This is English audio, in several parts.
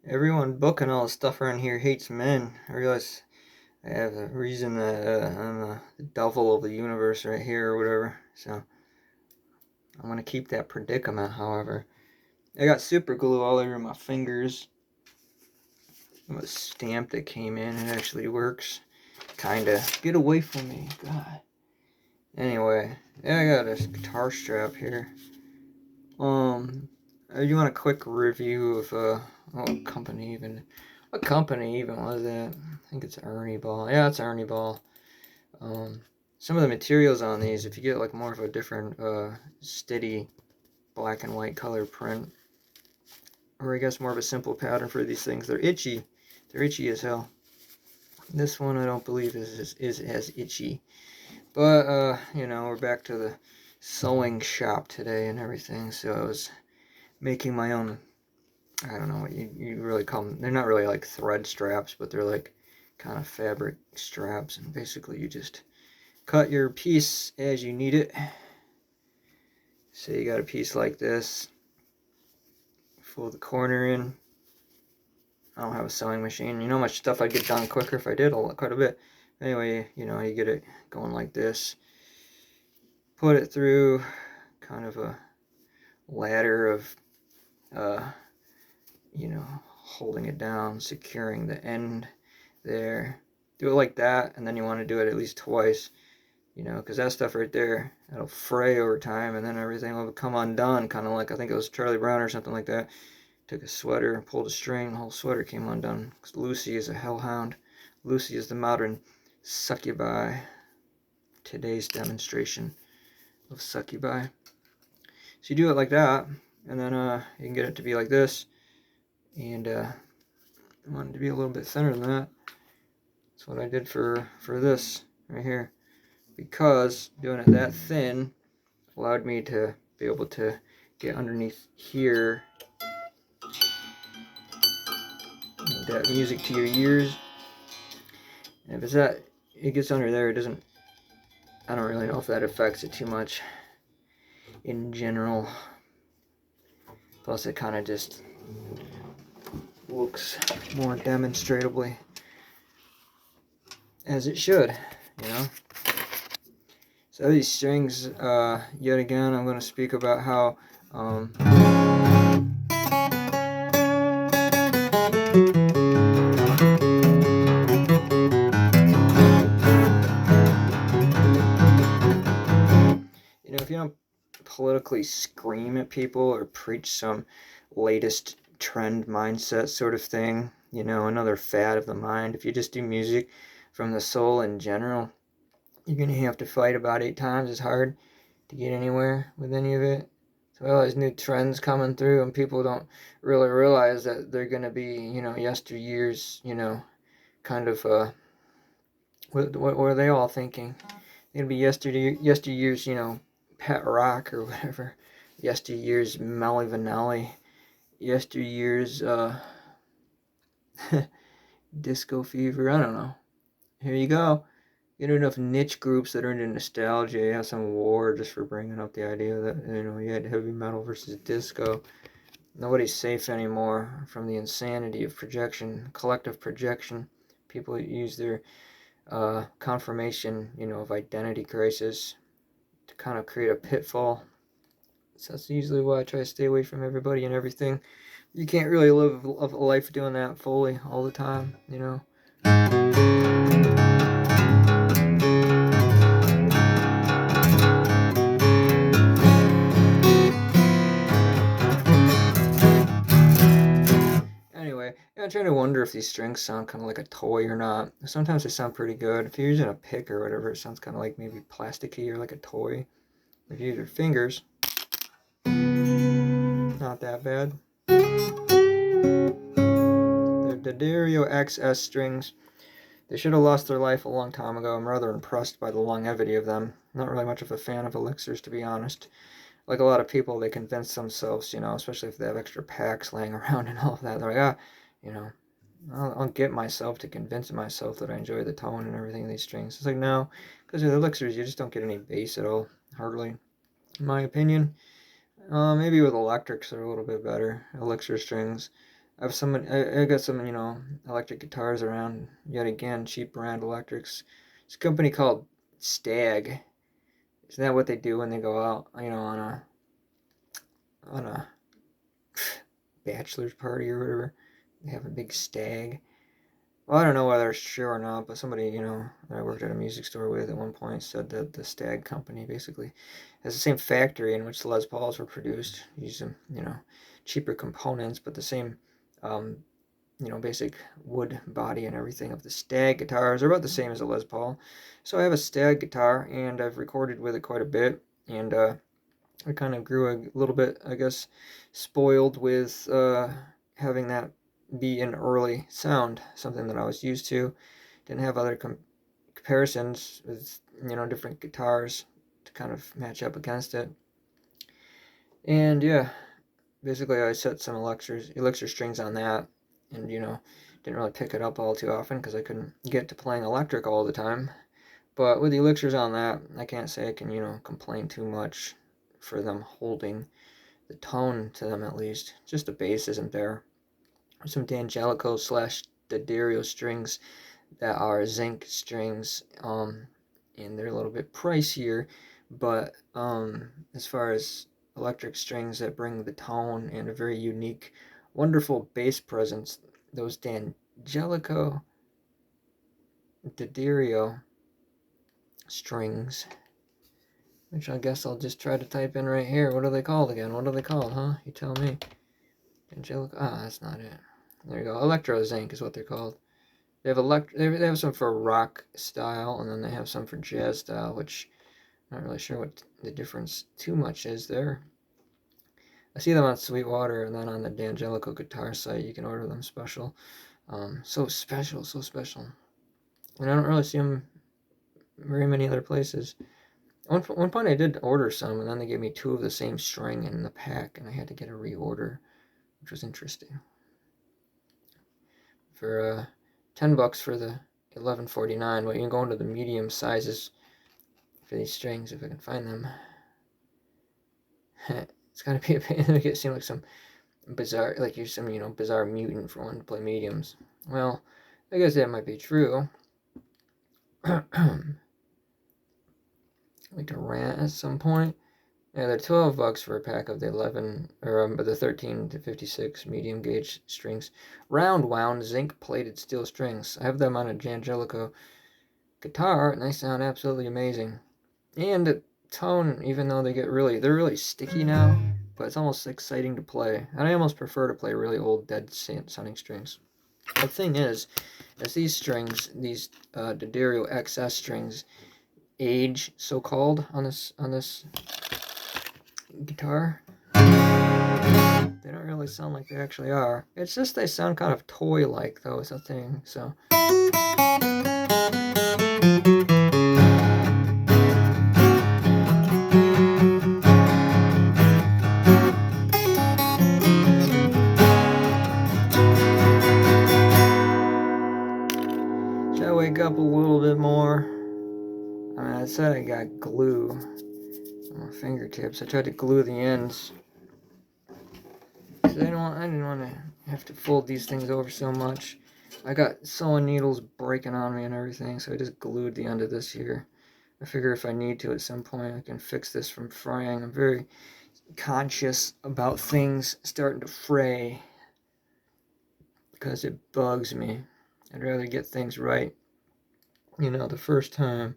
Everyone booking all the stuff around here hates men. I realize I have a reason that I'm the devil of the universe right here or whatever. So I'm gonna keep that predicament. However, I got super glue all over my fingers. A stamp that came in. It actually works. Kinda. Get away from me, God. Anyway, yeah, I got this guitar strap here. You want a quick review of what company even? What company even was that? I think it's Ernie Ball. Yeah, it's Ernie Ball. Um, some of the materials on these, if you get like more of a different steady black and white color print, or I guess more of a simple pattern for these things, they're itchy. They're itchy as hell. This one I don't believe is as itchy. But we're back to the sewing shop today and everything, so I was making my own. I don't know what you really call them. They're not really like thread straps, but they're like kind of fabric straps, and basically you just cut your piece as you need it. So you got a piece like this, fold the corner in. I don't have a sewing machine. You know how much stuff I'd get done quicker if I did, quite a bit. Anyway, you get it going like this. Put it through kind of a ladder of, holding it down, securing the end there. Do it like that, and then you want to do it at least twice, because that stuff right there, it'll fray over time, and then everything will come undone, kind of like, I think it was Charlie Brown or something like that. Took a sweater, pulled a string, the whole sweater came undone, because Lucy is a hellhound. Lucy is the modern succubi. Today's demonstration of succubi. So you do it like that, and then you can get it to be like this, and I want it to be a little bit thinner than that. That's what I did for this right here, because doing it that thin allowed me to be able to get underneath here, that music to your ears. And if it's that, it gets under there, it doesn't, I don't really know if that affects it too much in general. Plus it kind of just looks more demonstrably as it should, So these strings, yet again, I'm going to speak about how if you don't politically scream at people or preach some latest trend mindset sort of thing, another fad of the mind, if you just do music from the soul in general, you're going to have to fight about 8 times as hard to get anywhere with any of it. So all these new trends coming through, and people don't really realize that they're going to be, yesteryear's, kind of, what are they all thinking? They're going to be yesteryear's, pet rock or whatever. Yesteryear's Melly Vanilli. Yesteryear's, disco fever. I don't know. Here you go. Get enough niche groups that are into nostalgia. You have some war just for bringing up the idea that, you had heavy metal versus disco. Nobody's safe anymore from the insanity of projection, collective projection. People use their confirmation, of identity crisis to kind of create a pitfall. So that's usually why I try to stay away from everybody and everything. You can't really live a life doing that fully all the time, Anyway, I'm trying to wonder if these strings sound kind of like a toy or not. Sometimes they sound pretty good. If you're using a pick or whatever, it sounds kind of like maybe plasticky or like a toy. If you use your fingers, not that bad. The Dario XS strings, they should have lost their life a long time ago. I'm rather impressed by the longevity of them. Not really much of a fan of elixirs, to be honest. Like a lot of people, they convince themselves, especially if they have extra packs laying around and all of that. They're like, I'll get myself to convince myself that I enjoy the tone and everything of these strings. It's like, no, because with elixirs, you just don't get any bass at all, hardly, in my opinion. Maybe with electrics, they're a little bit better, elixir strings. I got some, electric guitars around, yet again, cheap brand electrics. It's a company called Stag. Isn't that what they do when they go out, on a bachelor's party or whatever? They have a big stag. Well, I don't know whether it's true or not, but somebody, that I worked at a music store with at one point said that the Stag company basically has the same factory in which the Les Pauls were produced. Use some, cheaper components, but the same, um, basic wood body and everything of the Stag guitars are about the same as a Les Paul. So I have a Stag guitar, and I've recorded with it quite a bit, and I kind of grew a little bit, I guess, spoiled with having that be an early sound, something that I was used to. Didn't have other comparisons with, different guitars to kind of match up against it. And yeah, basically I set some elixir strings on that, and didn't really pick it up all too often because I couldn't get to playing electric all the time. But with the elixirs on that, I can't say I can, complain too much for them holding the tone to them, at least. Just the bass isn't there. Some D'Angelico / D'Addario strings that are zinc strings, and they're a little bit pricier, but as far as electric strings that bring the tone and a very unique, wonderful bass presence, those D'Angelico D'Addario strings, which I guess I'll just try to type in right here. What are they called again? What are they called, huh? You tell me. Angelica. That's not it. There you go. Electro zinc is what they're called. They have they have some for rock style, and then they have some for jazz style, which I'm not really sure what the difference too much is there. I see them on Sweetwater, and then on the D'Angelico guitar site, you can order them special. So special, so special. And I don't really see them very many other places. One point I did order some, and then they gave me 2 of the same string in the pack, and I had to get a reorder, which was interesting. For $10 for the 1149, but you can go into the medium sizes for these strings if I can find them. It's gotta be a pain to make it seem like some bizarre, like you're some bizarre mutant for wanting to play mediums. Well, I guess that might be true. Like to rant at some point. Yeah, they're $12 for a pack of the 13 to 56 medium gauge strings, round wound zinc plated steel strings. I have them on a D'Angelico guitar, and they sound absolutely amazing. And the tone, even though they're really sticky now, but it's almost exciting to play. And I almost prefer to play really old, dead sounding strings. The thing is, as these strings, these D'Addario XS strings, age, so-called, on this guitar, they don't really sound like they actually are. It's just they sound kind of toy-like, though, is the thing. So should I wake up a little bit more? I said I got glue on my fingertips. I tried to glue the ends. I didn't want to have to fold these things over so much. I got sewing needles breaking on me and everything, so I just glued the end of this here. I figure if I need to at some point, I can fix this from fraying. I'm very conscious about things starting to fray because it bugs me. I'd rather get things right, the first time.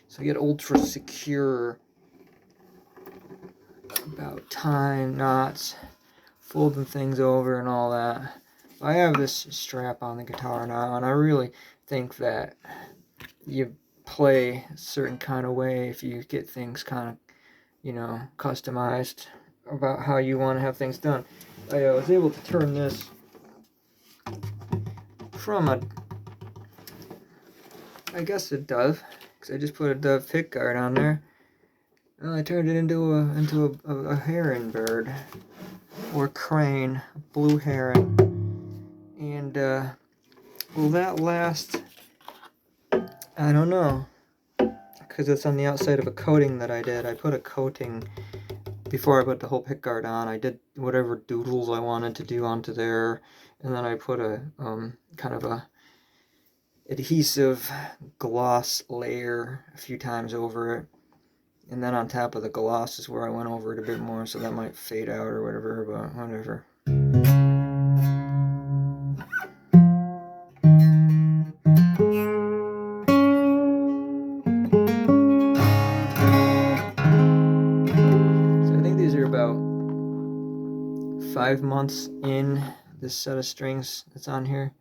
So I get ultra secure about tying knots, folding things over and all that. I have this strap on the guitar now, and I really think that you play a certain kind of way if you get things kind of, customized about how you want to have things done. I was able to turn this from a dove, because I just put a dove pick guard on there. Well, I turned it into a heron bird, or crane, a blue heron, and will that last? I don't know, because it's on the outside of a coating that I did. I put a coating before I put the whole pick guard on, I did whatever doodles I wanted to do onto there, and then I put a kind of a adhesive gloss layer a few times over it, and then on top of the gloss is where I went over it a bit more, so that might fade out or whatever, but whatever. So I think these are about 5 months in this set of strings that's on here.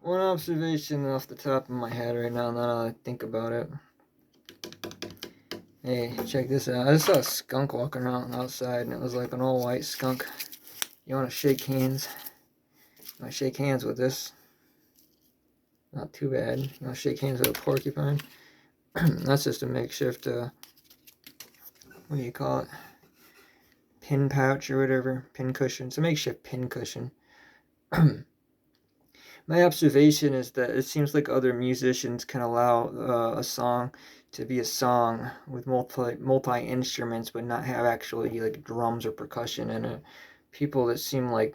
One observation off the top of my head right now that I think about it. Hey, check this out. I just saw a skunk walking around outside, and it was like an old white skunk. You want to shake hands? You want to shake hands with this? Not too bad. You want to shake hands with a porcupine? That's just a makeshift, what do you call it? Pin pouch or whatever. Pin cushion. It's a makeshift pin cushion. My observation is that it seems like other musicians can allow a song to be a song with multi instruments, but not have actually like drums or percussion in it. People that seem like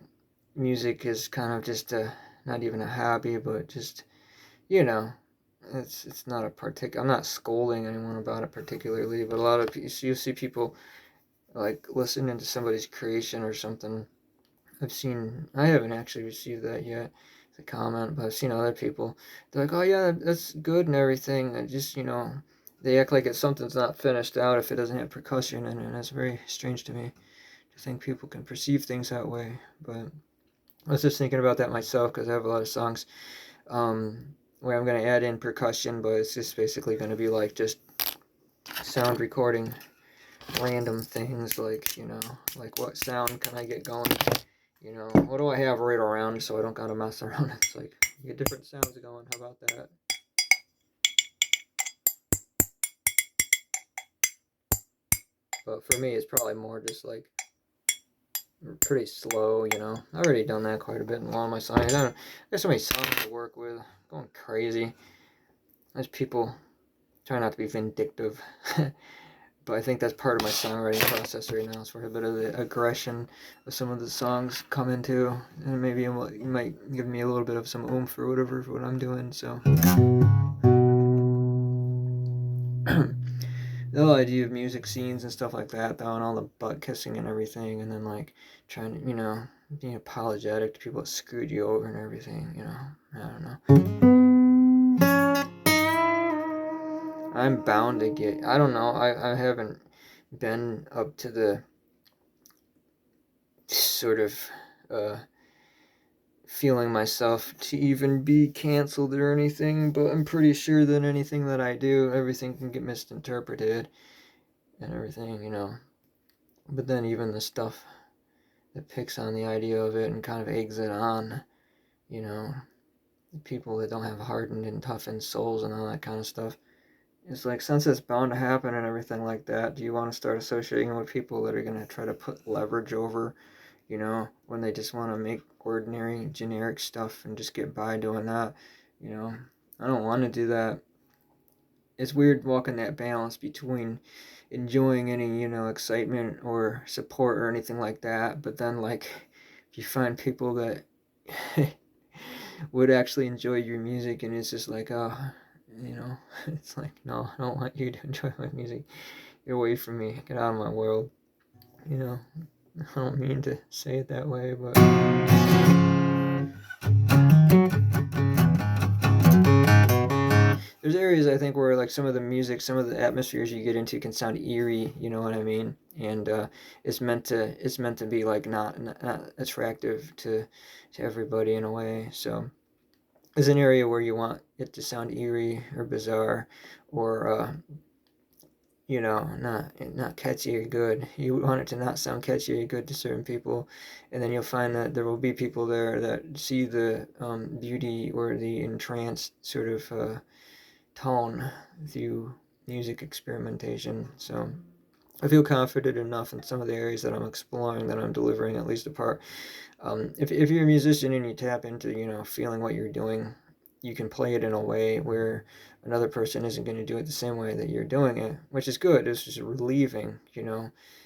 music is kind of just not even a hobby, but just, you know, it's not a I'm not scolding anyone about it particularly, but a lot of people, you see people like listening to somebody's creation or something. I haven't actually received that yet, the comment, but I've seen other people, they're like, oh yeah, that's good and everything, and just, they act like something's not finished out if it doesn't have percussion in it, and that's very strange to me, to think people can perceive things that way. But I was just thinking about that myself, because I have a lot of songs where I'm going to add in percussion, but it's just basically going to be like just sound recording random things, like, like what sound can I get going, what do I have right around so I don't gotta mess around. It's like, you get different sounds going. How about that? But for me, it's probably more just like pretty slow, I've already done that quite a bit in a lot of my songs. There's so many songs to work with. Going crazy. There's people trying not to be vindictive. But I think that's part of my songwriting process right now. It's where a bit of the aggression of some of the songs come into, and maybe it might give me a little bit of some oomph or whatever for what I'm doing. So the whole idea of music scenes and stuff like that, though, and all the butt kissing and everything, and then like trying to, being apologetic to people that screwed you over and everything, I don't know. I'm bound to get, I don't know, I haven't been up to the sort of feeling myself to even be canceled or anything, but I'm pretty sure that anything that I do, everything can get misinterpreted and everything, But then even the stuff that picks on the idea of it and kind of eggs it on, the people that don't have hardened and toughened souls and all that kind of stuff. It's like, since it's bound to happen and everything like that, do you want to start associating with people that are going to try to put leverage over, when they just want to make ordinary, generic stuff and just get by doing that, I don't want to do that. It's weird walking that balance between enjoying any, excitement or support or anything like that, but then, like, if you find people that would actually enjoy your music, and it's just like, oh, it's like, no, I don't want you to enjoy my music. Get away from me. Get out of my world. I don't mean to say it that way, but there's areas, I think, where like some of the music, some of the atmospheres you get into can sound eerie, you know what I mean? And it's meant to be like not attractive to everybody in a way. So there's an area where you want it to sound eerie or bizarre, or not catchy or good. You want it to not sound catchy or good to certain people, and then you'll find that there will be people there that see the beauty or the entranced sort of tone through music experimentation. So I feel confident enough in some of the areas that I'm exploring that I'm delivering at least a part. If you're a musician and you tap into, feeling what you're doing, you can play it in a way where another person isn't going to do it the same way that you're doing it, which is good. It's just relieving,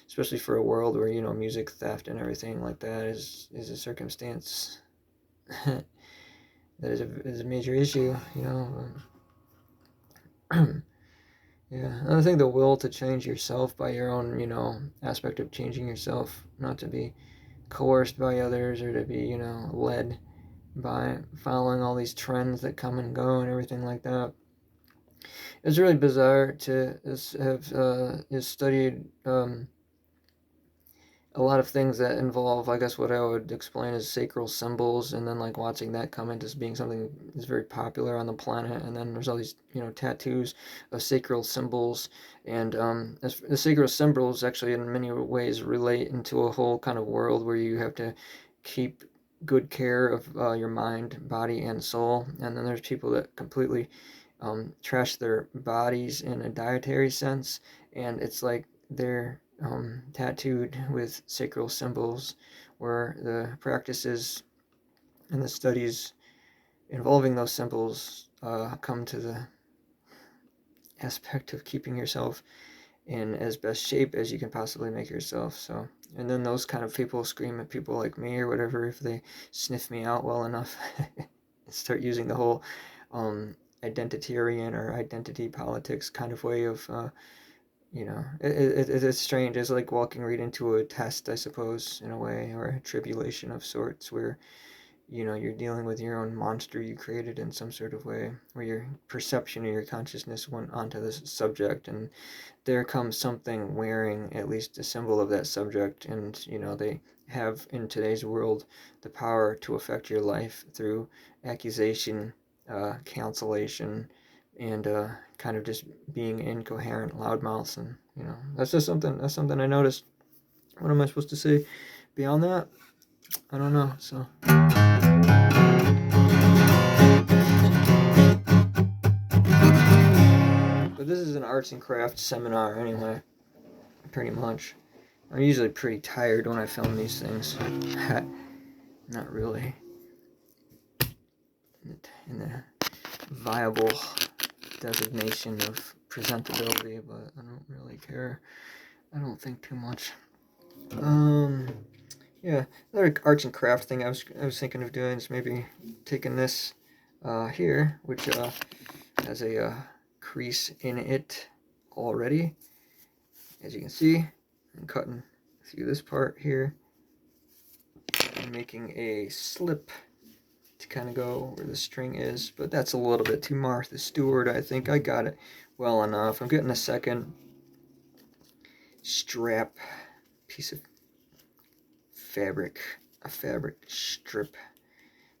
especially for a world where, music theft and everything like that is a circumstance that is a major issue, Yeah, and I think the will to change yourself by your own, aspect of changing yourself, not to be coerced by others or to be, led by following all these trends that come and go and everything like that. It's really bizarre to have studied a lot of things that involve, I guess, what I would explain as sacral symbols, and then like watching that come into being something that's very popular on the planet. And then there's all these, tattoos of sacral symbols, and the sacral symbols actually in many ways relate into a whole kind of world where you have to keep good care of your mind, body, and soul. And then there's people that completely trash their bodies in a dietary sense, and it's like they're tattooed with sacral symbols, where the practices and the studies involving those symbols come to the aspect of keeping yourself in as best shape as you can possibly make yourself. So, and then those kind of people scream at people like me or whatever if they sniff me out well enough. Start using the whole identitarian or identity politics kind of way of it's strange. It's like walking right into a test, I suppose, in a way, or a tribulation of sorts, where you're dealing with your own monster you created in some sort of way, where your perception or your consciousness went onto this subject, and there comes something wearing at least a symbol of that subject, and they have in today's world the power to affect your life through accusation, cancellation, and kind of just being incoherent loudmouths. And that's something I noticed. What am I supposed to say beyond that? I don't know. So but this is an arts and crafts seminar anyway, pretty much. I'm usually pretty tired when I film these things. Not really in the viable designation of presentability, but I don't really care. I don't think too much. Yeah, another arts and craft thing I was thinking of doing is maybe taking this here, which has a crease in it already, as you can see, and cutting through this part here and making a slip to kind of go where the string is, but that's a little bit too Martha Stewart. I think I got it well enough. I'm getting a second strap piece of fabric, a fabric strip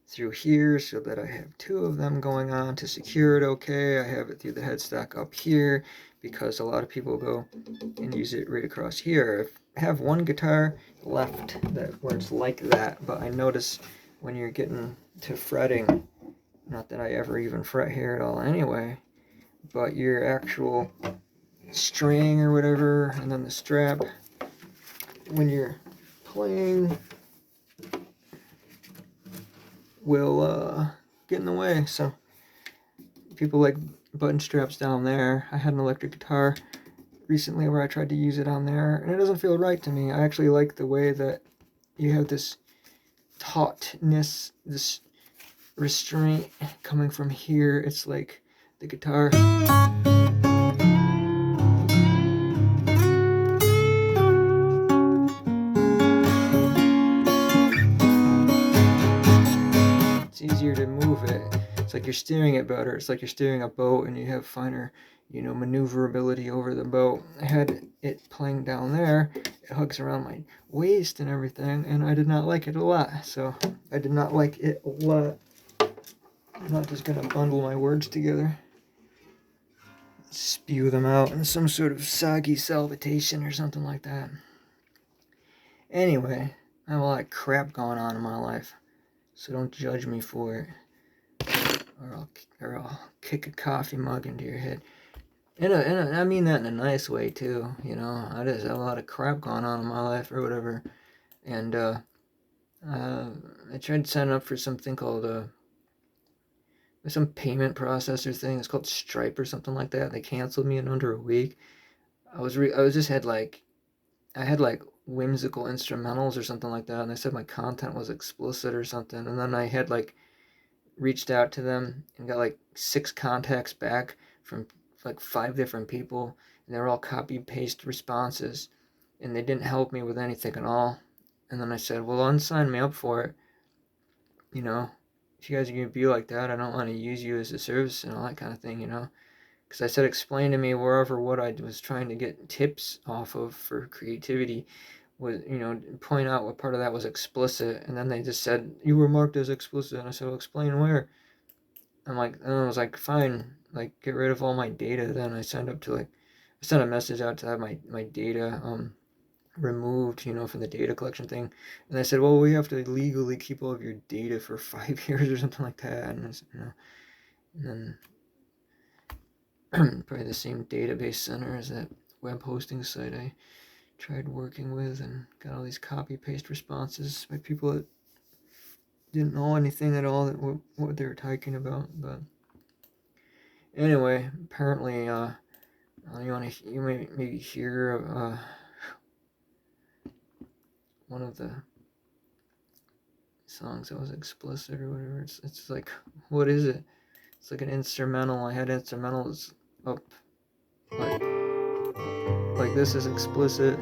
through here so that I have two of them going on to secure it okay. I have it through the headstock up here because a lot of people go and use it right across here. I have one guitar left where it's like that, but I notice when you're getting to fretting, not that I ever even fret here at all anyway, but your actual string or whatever, and then the strap, when you're playing, will get in the way. So people like button straps down there. I had an electric guitar recently where I tried to use it on there, and it doesn't feel right to me. I actually like the way that you have this tautness, this restraint coming from here. It's like the guitar it's easier to move it. It's like you're steering it better. It's like you're steering a boat and you have finer, maneuverability over the boat. I had it playing down there. It hugs around my waist and everything, and I did not like it a lot. So I did not like it a lot. I'm not just gonna bundle my words together. spew them out in some sort of soggy salvitation or something like that. Anyway, I have a lot of crap going on in my life, so don't judge me for it, or I'll kick a coffee mug into your head. I mean that in a nice way too. I just have a lot of crap going on in my life or whatever, and I tried to sign up for something called some payment processor thing. It's called Stripe or something like that. They canceled me in under a week. I had like whimsical instrumentals or something like that, and they said my content was explicit or something. And then I had like reached out to them and got like 6 contacts back from like 5 different people, and they were all copy paste responses, and they didn't help me with anything at all. And then I said, well, unsign me up for it. If you guys are gonna be like that, I don't want to use you as a service and all that kind of thing. Because I said, explain to me wherever what I was trying to get tips off of for creativity was, point out what part of that was explicit. And then they just said, you were marked as explicit. And I said, well, explain where. And I was like, fine, like, get rid of all my data. Then I sent a message out to have my data removed, from the data collection thing. And they said, well, we have to legally keep all of your data for 5 years or something like that. And I said, and then probably the same database center as that web hosting site I tried working with, and got all these copy paste responses by people that didn't know anything at all that what they were talking about. But anyway, apparently you may maybe hear one of the songs that was explicit or whatever. It's like, what is it? It's like an instrumental. I had instrumentals up like this is explicit.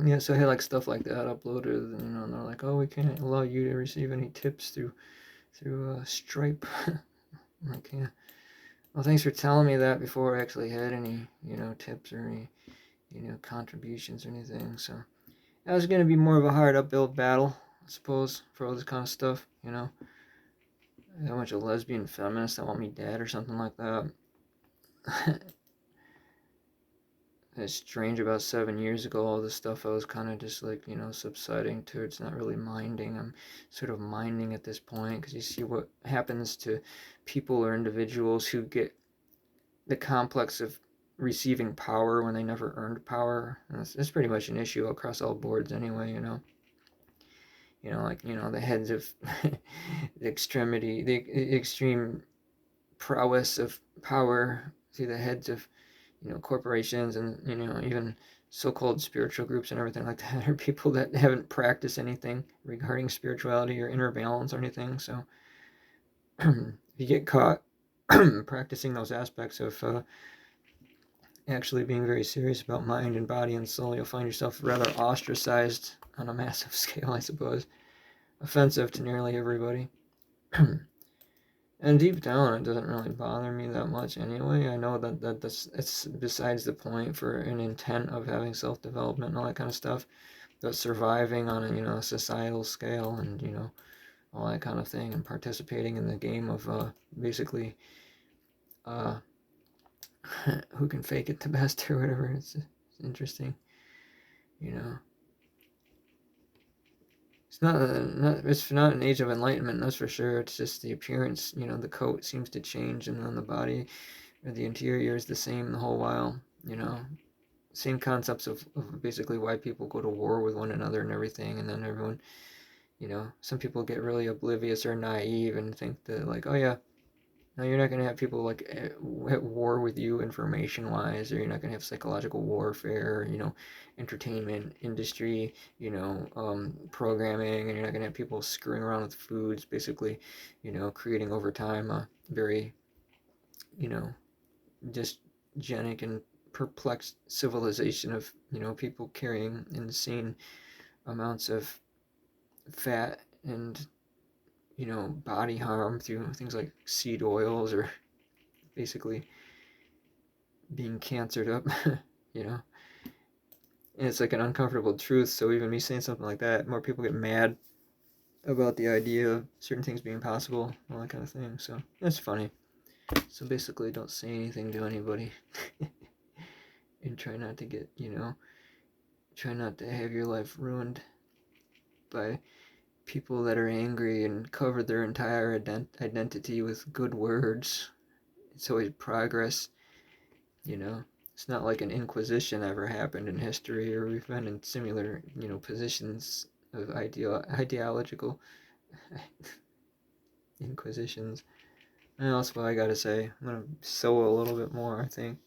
Yeah, so I had like stuff like that uploaded, and they're like, oh, we can't allow you to receive any tips through Stripe. I'm like, yeah. Well, thanks for telling me that before I actually had any, tips or any, contributions or anything. So that was going to be more of a hard uphill battle, I suppose, for all this kind of stuff, I got a bunch of lesbian feminists that want me dead or something like that. It's strange, about 7 years ago, all this stuff I was kind of just like, subsiding towards not really minding. I'm sort of minding at this point, because you see what happens to people or individuals who get the complex of receiving power when they never earned power. And it's pretty much an issue across all boards anyway, the heads of the extreme prowess of power, see the heads of corporations and even so-called spiritual groups and everything like that are people that haven't practiced anything regarding spirituality or inner balance or anything. So if you get caught practicing those aspects of actually being very serious about mind and body and soul, you'll find yourself rather ostracized on a massive scale, I suppose. Offensive to nearly everybody. And deep down, it doesn't really bother me that much anyway. I know that it's besides the point for an intent of having self-development and all that kind of stuff. But surviving on a societal scale and all that kind of thing, and participating in the game of basically who can fake it the best or whatever. It's interesting, It's not an age of enlightenment, that's for sure. It's just the appearance, the coat seems to change, and then the body or the interior is the same the whole while, Same concepts of basically why people go to war with one another and everything, and then everyone, some people get really oblivious or naive and think that, like, oh yeah, no, you're not going to have people like at war with you information wise, or you're not going to have psychological warfare, entertainment industry, programming, and you're not going to have people screwing around with foods, basically, creating over time a very, dysgenic and perplexed civilization of, people carrying insane amounts of fat and body harm through things like seed oils, or basically being cancered up, And it's like an uncomfortable truth, so even me saying something like that, more people get mad about the idea of certain things being possible, all that kind of thing. So it's funny. So basically, don't say anything to anybody. And try not to get, try not to have your life ruined by people that are angry and cover their entire identity with good words. It's always progress, you know. It's not like an inquisition ever happened in history, or we've been in similar, positions of ideological inquisitions. And that's what I gotta say. I'm gonna sew a little bit more, I think.